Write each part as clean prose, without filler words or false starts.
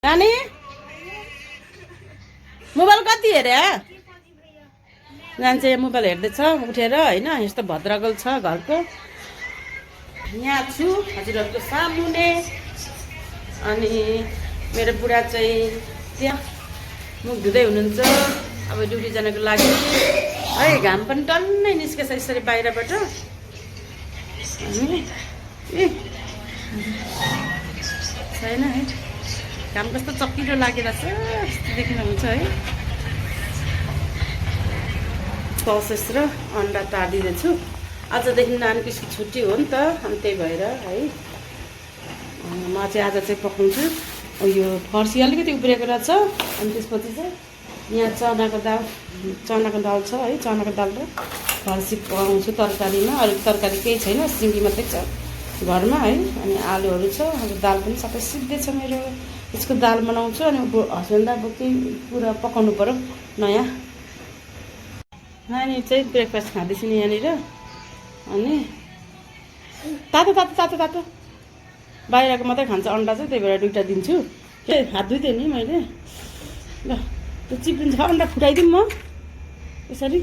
नानी मोबाइल कति हेरे जान्छ मोबाइल हेर्दैछ उठेर होइन यस्तो भद्रगोल छ घरको यहाँ छु हजुरहरूको सामुने अनि मेरो बुढा चाहिँ त्यहाँ मुख धुँदै हुनुहुन्छ अब ड्युटी जानको लागि है घाम पनि टन्नै निस्केछ यसरी बाहिरबाट छैन है घाम कस्तो चक्किलो लागिरहेछ यस्तो देख्नुहुन्छ है ससेस र अन्डा तारिदिँदैछु आजदेखि नानीको छुट्टी हो नि त अनि त्यही भएर है म चाहिँ आज चाहिँ पकाउँछु यो फर्सी अलिकति उब्रेको रहेछ अनि त्यसपछि चाहिँ यहाँ चनाको दाल छ है चनाको दाल र फर्सी पकाउँछु तरकारीमा अरू तरकारी केही छैन सिँगी मात्रै छ घरमा है अनि आलुहरू छ अनि दाल पनि सबै सिद्धै छ मेरो यसको दाल बनाउँछु अनि हस्बेन्ड अब केही कुरा पकाउनु पर्यो नयाँ नानी चाहिँ ब्रेकफास्ट खाँदैछु नि यहाँनिर अनि तातो तातो तातो तातो बाहिरको मात्रै खान्छ अन्डा चाहिँ त्यही भएर 2टा दिन्छु ए हात धुइदिएँ नि मैले ल त्यो चिप्लिन्छ अन्डा फुटाइदिउँ म यसरी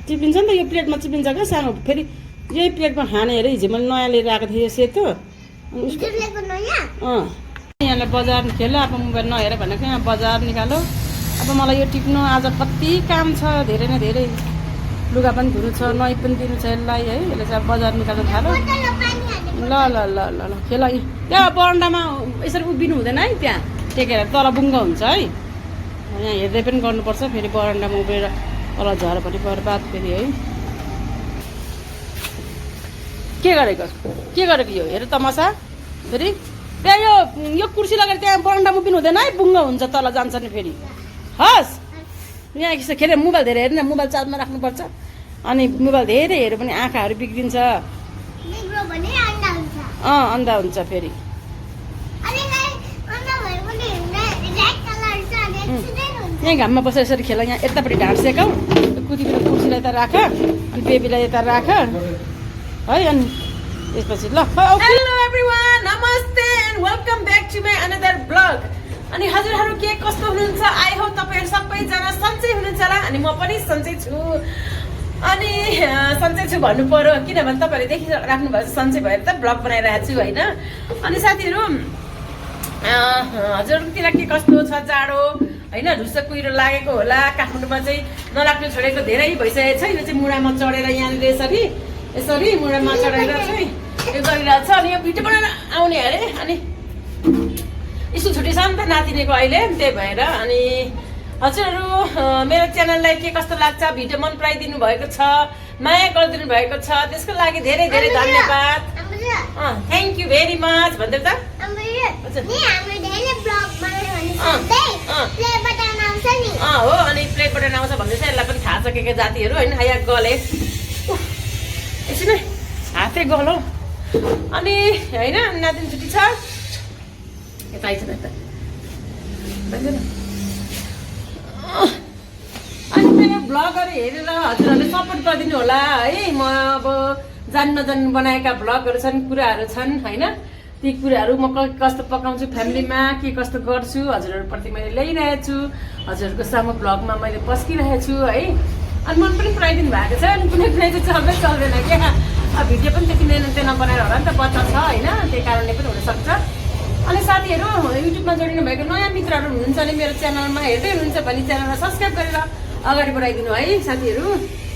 चिप्लिन्छ नि त यो प्लेटमा चिप्लिन्छ क्या सानो फेरि यही प्लेटमा खाने अरे हिजो मैले नयाँ लिएर आएको थिएँ यो सेतो यहाँलाई बजार खेल अब मोबाइल नहेर भनेको यहाँ बजार निकालो अब मलाई यो टिप्नु आज कति काम छ धेरै न धेरै लुगा पनि धुनु छ नुहाई पनि दिनु छ यसलाई है यसले चाहिँ बजार निकाल्नु थाल्यो ल ल ल ल ल खेल त्यहाँ बरन्डामा यसरी उभिनु हुँदैन है त्यहाँ टेकेर तल बुङ्गा हुन्छ है यहाँ हेर्दै पनि गर्नुपर्छ फेरि बरन्डामा उभिएर तल झर पनि बर्बाद फेरि है के गरेको यो हेर तमासा फेरि त्यहाँ यो कुर्सी लगेर त्यहाँ बरन्डामा उभिनु हुँदैन है बुङ्गा हुन्छ तल जान्छ नि फेरि हस् यहाँ यसो खेलेर मोबाइल धेरै हेर्नु मोबाइल चार्जमा राख्नुपर्छ अनि मोबाइल धेरै हेऱ्यो भने आँखाहरू बिग्रिन्छ अन्धा हुन्छ फेरि यहीँ घाममा बसेर यसरी खेल यहाँ यतापट्टि ढाँड सेकाउ कुदीबाट कुर्सीलाई यता राख अनि बेबीलाई यता राख है अनि त्यसपछि ल हेलो एभ्रीवान नमस्ते and welcome back to my another blog अनि हजुरहरू के कस्तो हुनुहुन्छ आई होप तपाईँहरू सबैजना सन्चै हुनुहुन्छ होला अनि म पनि सन्चै छु अनि सन्चै छु भन्नु पर्यो किनभने तपाईँहरूले देखिराख्नु भएको सन्चै भएर त ब्लग बनाइरहेको छु होइन अनि साथीहरू हजुरतिर के कस्तो छ जाडो होइन ढुस्सा कुहिरो लागेको होला काठमाडौँमा चाहिँ नलाग्नु छोडेको धेरै भइसकेको छ यो चाहिँ मुढामा चढेर यहाँनिर यसरी मुढामा चढेर चाहिँ यो गरिरहेको छ अनि यो भिडियो बनाएर आउने अरे अनि स्कुल छुट्टी छ नि त नातिनीको अहिले त्यही भएर अनि हजुरहरू मेरो च्यानललाई के कस्तो लाग्छ भिडियो मन पराइदिनु भएको छ माया गरिदिनु भएको छ त्यसको लागि धेरै धेरै धन्यवाद थ्याङ्क यू भेरी मच भन्दै त हो अनि प्लेट बटन आउँछ भन्दैछ यसलाई पनि थाहा छ के जातिहरू होइन हाया गले एकछिन हातै गलो अनि होइन नातिनी छुट्टी छ यता आइछ नि त अनि मेरो भ्लगहरू हेरेर हजुरहरूले सपोर्ट गरिदिनु होला है म अब जान्नु बनाएका भ्लगहरू छन् कुराहरू छन् होइन ती कुराहरू म कस्तो पकाउँछु फ्यामिलीमा के कस्तो गर्छु हजुरहरूप्रति मैले ल्याइरहेको छु हजुरहरूको सामु भ्लगमा मैले पस्किरहेको छु है अनि मन पनि पराइदिनु भएको छ अनि कुनै चाहिँ चल्दैन क्या अब भिडियो पनि त्यति त्यो नबनाएर होला नि त बच्चा छ होइन त्यही कारणले पनि हुनसक्छ अनि साथीहरू युट्युबमा जोडिनु भएको नयाँ मित्रहरू हुनुहुन्छ भने मेरो च्यानलमा हेर्दै हुनुहुन्छ भने च्यानललाई सब्सक्राइब गरेर अगाडि बढाइदिनु है साथीहरू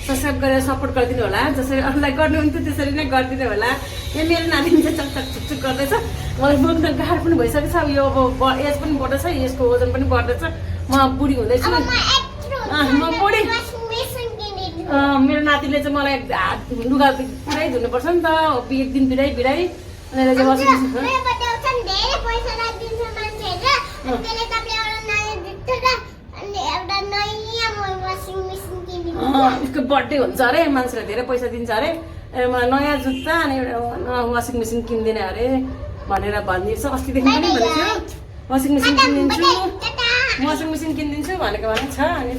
सब्सक्राइब गरेर सपोर्ट गरिदिनु होला जसरी अरूलाई गर्नुहुन्थ्यो त्यसरी नै गरिदिनु होला यहाँ मेरो नानी चाहिँ चकचक छुकछुक गर्दैछ मलाई बोक्न गाह्रो पनि भइसकेको छ यो अब एज पनि बढ्दैछ यसको वजन पनि बढ्दैछ म बुढी हुँदैछु म बुढी मेरो नातिले चाहिँ मलाई लुगा पुरै धुनुपर्छ नि त एक दिन बिराइ अनि उसको बर्थडे हुन्छ अरे मान्छेले धेरै पैसा दिन्छ अरे मलाई नयाँ जुत्ता अनि वासिङ मेसिन किनिदिने अरे भनेर भनिदिन्छ अस्तिदेखि पनि भनेको थियो वासिङ मेसिन किनिदिन्छु भनेको छ अनि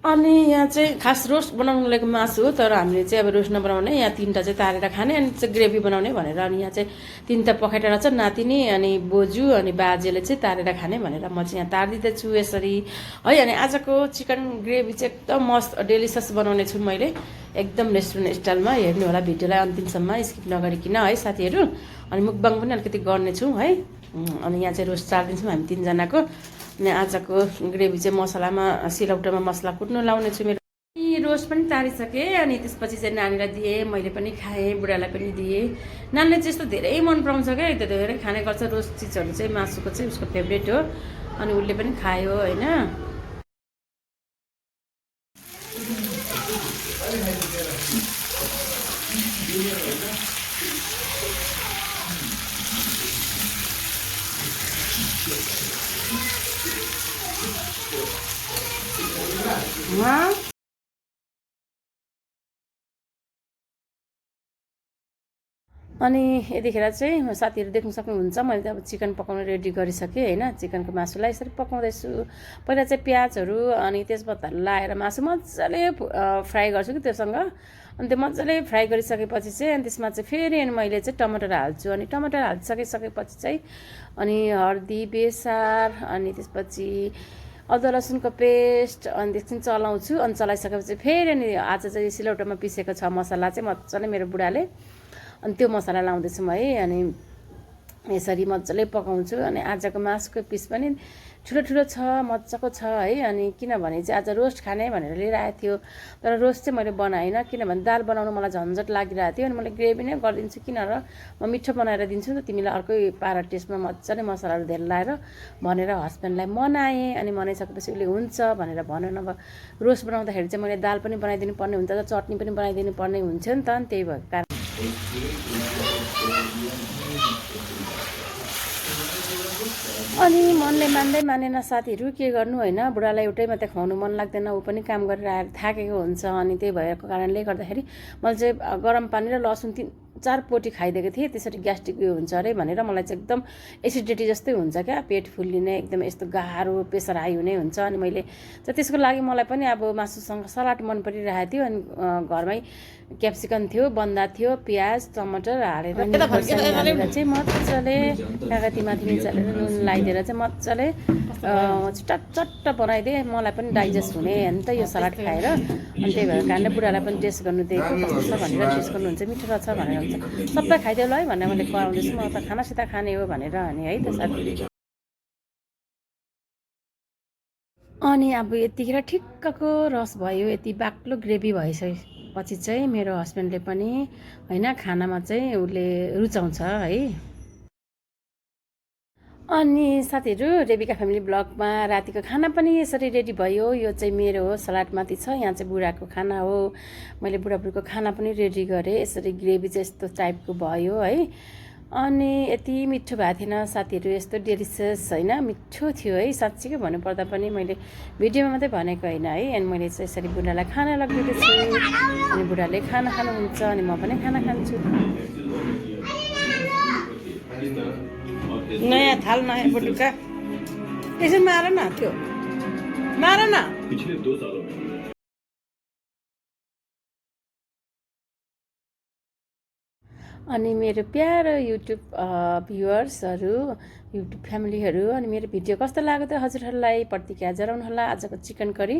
अनि यहाँ चाहिँ खास रोस्ट बनाउनु लागेको मासु हो, तर हामीले चाहिँ अब रोस्ट नबनाउने, यहाँ 3टा चाहिँ तारेर खाने अनि चाहिँ ग्रेभी बनाउने भनेर। अनि यहाँ चाहिँ 3टा पखाइटा छ, नातिनी अनि बोजू अनि बाजेले चाहिँ तारेर खाने भनेर म चाहिँ यहाँ तारिदिँदैछु यसरी है। अनि आजको चिकन ग्रेभी चाहिँ एकदम मस्त डेलिसियस बनाउने छु मैले, एकदम रेस्टुरेन्ट स्टाइलमा। हेर्नु होला भिडियोलाई अन्तिमसम्म स्किप नगरिकन है साथीहरू। अनि मुकबाङ पनि अलिकति गर्नेछौँ है। अनि यहाँ चाहिँ रोस्ट चालिदिन्छौँ हामी 3जनाको। अनि आजको ग्रेभी चाहिँ मसलामा सिलौटामा मसला कुट्नु लाउने छु। मेरो रोस्ट पनि तारिसकेँ अनि त्यसपछि चाहिँ नानीलाई दिएँ, मैले पनि खाएँ, बुढालाई पनि दिएँ। नानीले चाहिँ यस्तो धेरै मन पराउँछ क्या, त्यो धेरै खाने गर्छ रोस्ट चिजहरू चाहिँ, मासुको चाहिँ उसको फेभरेट हो। अनि उसले पनि खायो होइन। अनि यतिखेर चाहिँ साथीहरू देख्न सक्नुहुन्छ मैले अब चिकन पकाउन रेडी गरिसकेँ होइन। चिकनको मासुलाई यसरी पकाउँदैछु। पहिला चाहिँ प्याजहरू अनि तेजपत्ताहरू लाएर मासु मजाले फ्राई गर्छु कि त्योसँग। अनि त्यो मजाले फ्राई गरिसकेपछि चाहिँ अनि त्यसमा चाहिँ फेरि अनि मैले चाहिँ टमाटर हाल्छु। अनि टमाटर हालिसकेपछि चाहिँ अनि हर्दी, बेसार अनि त्यसपछि अदुवा लसुनको पेस्ट अनि त्यसपछि चलाउँछु। अनि चलाइसकेपछि फेरि अनि आज चाहिँ सिलौटामा पिसेको छ मसला चाहिँ मजाले मेरो बुढाले, अनि त्यो मसला लाउँदैछौँ है। अनि यसरी मजाले पकाउँछु। अनि आजको मासुको पिस पनि ठुलो ठुलो छ, मजाको छ है। अनि किनभने चाहिँ आज रोस्ट खाने भनेर लिएर आएको थियो, तर रोस्ट चाहिँ मैले बनाइनँ किनभने दाल बनाउनु मलाई झन्झट लागिरहेको थियो। अनि मैले ग्रेभी नै गरिदिन्छु, किन र म मिठो बनाएर दिन्छु नि त तिमीलाई अर्कै पारा टेस्टमा मजाले मसलाहरू धेरै लाएर भनेर हस्बेन्डलाई मनाएँ। अनि मनाइसकेपछि उसले हुन्छ भनेर भन्यो। नभए रोस्ट बनाउँदाखेरि चाहिँ मैले दाल पनि बनाइदिनु पर्ने हुन्छ, चटनी पनि बनाइदिनु पर्ने हुन्थ्यो नि त, त्यही भएको कारण। अनि मनले मानेन साथीहरू, के गर्नु होइन। बुढालाई एउटै मात्रै खुवाउनु मन लाग्दैन, ऊ पनि काम गरेर आएर थाकेको हुन्छ। अनि त्यही भएको कारणले गर्दाखेरि मैले चाहिँ गरम पानी र लसुन 3-4 पोटी खाइदिएको थिएँ। त्यसरी ग्यास्ट्रिक उयो हुन्छ अरे भनेर, मलाई चाहिँ एकदम एसिडिटी जस्तै हुन्छ क्या, पेट फुल्लिने एकदम यस्तो गाह्रो प्रेसर हाई हुने हुन्छ। अनि मैले चाहिँ त्यसको लागि मलाई पनि अब मासुसँग सलाद मन परिरहेको थियो। अनि घरमै क्याप्सिकम थियो, बन्दा थियो, प्याज टमाटर हालेर चाहिँ मजाले कागतीमाथि निचालेर नुन लगाइदिएर चाहिँ मजाले चट्ट बनाइदिएँ। मलाई पनि डाइजेस्ट हुने होइन त यो सलाद खाएर। अनि त्यही भएर कारणले बुढालाई पनि टेस्ट गर्नु दिएको, कस्तो छ भनेर टेस्ट गर्नुहुन्छ, मिठो रहेछ भनेर हुन्छ, सबै खाइदियो ल है भनेर मैले खुवाउँदैछु। म त खानासित खाने हो भनेर अनि है त साथी। अनि अब यतिखेर ठिक्कको रस भयो, यति बाक्लो ग्रेभी भइसकेपछि चाहिँ मेरो हस्बेन्डले पनि होइन खानामा चाहिँ उसले रुचाउँछ है। अनि साथीहरू रेबिका फ्यामिली ब्लगमा रातिको खाना पनि यसरी रेडी भयो। यो चाहिँ मेरो हो, सलादमाथि छ, यहाँ चाहिँ बुढाको खाना हो। मैले बुढाबुढीको खाना पनि रेडी गरेँ, यसरी ग्रेभी चाहिँ यस्तो टाइपको भयो है। अनि यति मिठो भएको थिएन साथीहरू, यस्तो डेलिसियस होइन, मिठो थियो है साँच्चीकै भन्नुपर्दा पनि। मैले भिडियोमा मात्रै भनेको होइन है। अनि मैले चाहिँ यसरी बुढालाई खाना लगिदिएको छु। अनि बुढाले खाना खानुहुन्छ अनि म पनि खाना खान्छु। नयाँ थाल नयाँ बटुका यसो मार न, त्यो मार न। अनि मेरो प्यारो युट्युब भ्युवर्सहरू, युट्युब फ्यामिलीहरू, अनि मेरो भिडियो कस्तो लाग्यो त हजुरहरूलाई प्रतिक्रिया जनाउनुहोला। आजको चिकन करी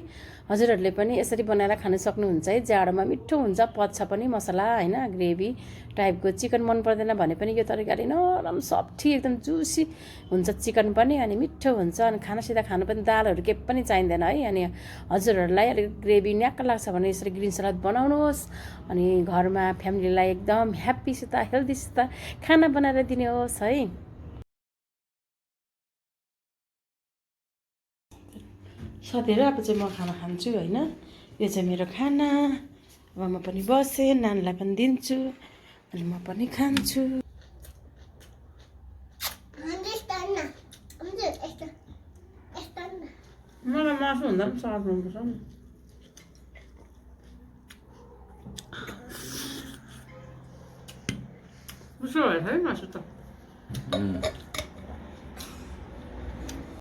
हजुरहरूले पनि यसरी बनाएर खान सक्नुहुन्छ है। जाडोमा मिठो हुन्छ, पच्छ पनि मसला होइन, ग्रेभी टाइपको। चिकन मन पर्दैन भने पनि यो तरिकाले नरम सफ्टी एकदम जुसी हुन्छ चिकन पनि, अनि मिठो हुन्छ। अनि खानासित खानु पनि दालहरू केही पनि चाहिँदैन है। अनि हजुरहरूलाई अलिक ग्रेभी न्याक्क लाग्छ भने यसरी ग्रिन सलाद बनाउनुहोस्। अनि घरमा फ्यामिलीलाई एकदम ह्याप्पीसित हेल्दीसित खाना बनाएर दिनुहोस् है। साथीहरू अब चाहिँ म खाना खान्छु होइन। यो चाहिँ मेरो खाना। अब म पनि बसेँ, नानीलाई पनि दिन्छु अनि म पनि खान्छु। मलाई मासु भन्दा पनि सलाद मनपर्छ नि। कस्तो भएछ है मासु त।